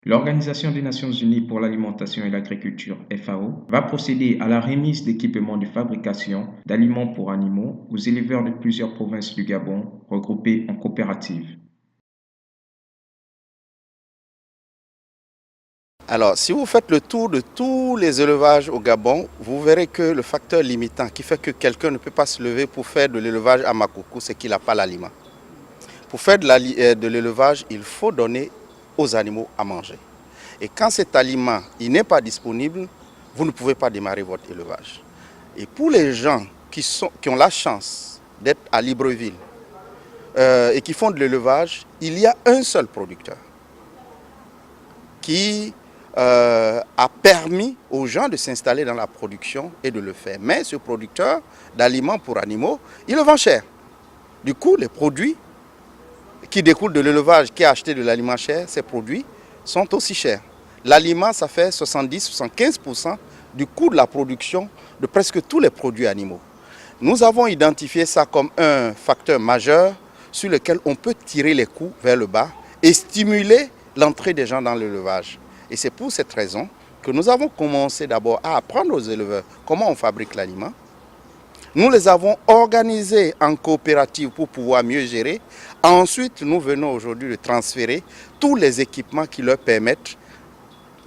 L'Organisation des Nations Unies pour l'alimentation et l'agriculture, FAO, va procéder à la remise d'équipements de fabrication d'aliments pour animaux aux éleveurs de plusieurs provinces du Gabon regroupés en coopératives. Alors, si vous faites le tour de tous les élevages au Gabon, vous verrez que le facteur limitant qui fait que quelqu'un ne peut pas se lever pour faire de l'élevage à Makoukou, c'est qu'il n'a pas l'aliment. Pour faire de l'élevage, il faut donner aux animaux à manger. Et quand cet aliment n'est pas disponible, vous ne pouvez pas démarrer votre élevage. Et pour les gens qui ont la chance d'être à Libreville et qui font de l'élevage, il y a un seul producteur qui a permis aux gens de s'installer dans la production et de le faire. Mais ce producteur d'aliments pour animaux, il le vend cher. Du coup, les produits qui découlent de l'élevage, qui a acheté de l'aliment cher, ces produits sont aussi chers. L'aliment, ça fait 70-75% du coût de la production de presque tous les produits animaux. Nous avons identifié ça comme un facteur majeur sur lequel on peut tirer les coûts vers le bas et stimuler l'entrée des gens dans l'élevage. Et c'est pour cette raison que nous avons commencé d'abord à apprendre aux éleveurs comment on fabrique l'aliment. Nous les avons organisés en coopérative pour pouvoir mieux gérer. Ensuite, nous venons aujourd'hui de transférer tous les équipements qui leur permettent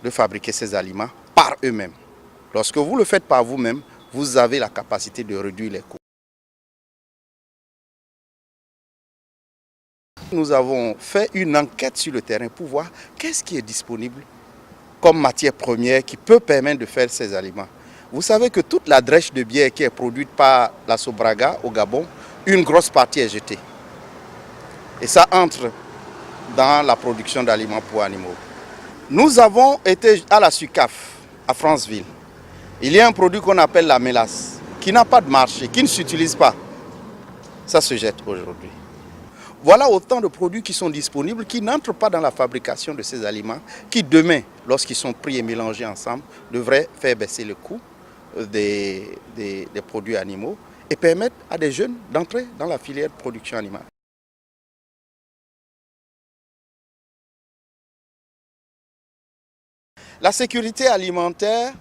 de fabriquer ces aliments par eux-mêmes. Lorsque vous le faites par vous-même, vous avez la capacité de réduire les coûts. Nous avons fait une enquête sur le terrain pour voir qu'est-ce qui est disponible comme matière première qui peut permettre de faire ces aliments. Vous savez que toute la drèche de bière qui est produite par la Sobraga au Gabon, une grosse partie est jetée. Et ça entre dans la production d'aliments pour animaux. Nous avons été à la SUCAF, à Franceville. Il y a un produit qu'on appelle la mélasse, qui n'a pas de marché, qui ne s'utilise pas. Ça se jette aujourd'hui. Voilà autant de produits qui sont disponibles, qui n'entrent pas dans la fabrication de ces aliments, qui demain, lorsqu'ils sont pris et mélangés ensemble, devraient faire baisser le coût des produits animaux et permettre à des jeunes d'entrer dans la filière de production animale. La sécurité alimentaire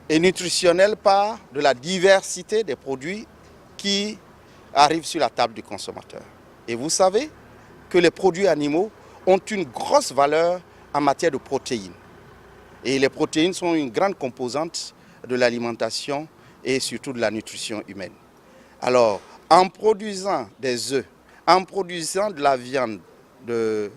et nutritionnelle part de la diversité des produits qui arrivent sur la table du consommateur. Et vous savez que les produits animaux ont une grosse valeur en matière de protéines. Et les protéines sont une grande composante de l'alimentation et surtout de la nutrition humaine. Alors, en produisant des œufs, en produisant de la viande de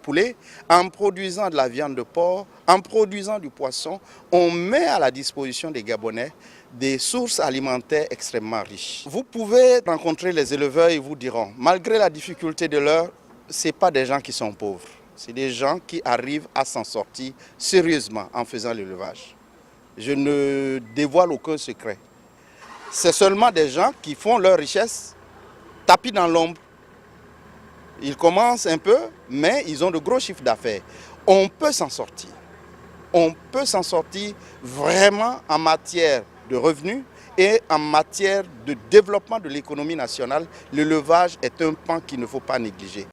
poulet, en produisant de la viande de porc, en produisant du poisson, on met à la disposition des Gabonais des sources alimentaires extrêmement riches. Vous pouvez rencontrer les éleveurs et ils vous diront, malgré la difficulté de l'heure, ce n'est pas des gens qui sont pauvres. C'est des gens qui arrivent à s'en sortir sérieusement en faisant l'élevage. Je ne dévoile aucun secret. C'est seulement des gens qui font leur richesse tapis dans l'ombre. Ils commencent un peu, mais ils ont de gros chiffres d'affaires. On peut s'en sortir. On peut s'en sortir vraiment en matière de revenus et en matière de développement de l'économie nationale. L'élevage est un pan qu'il ne faut pas négliger.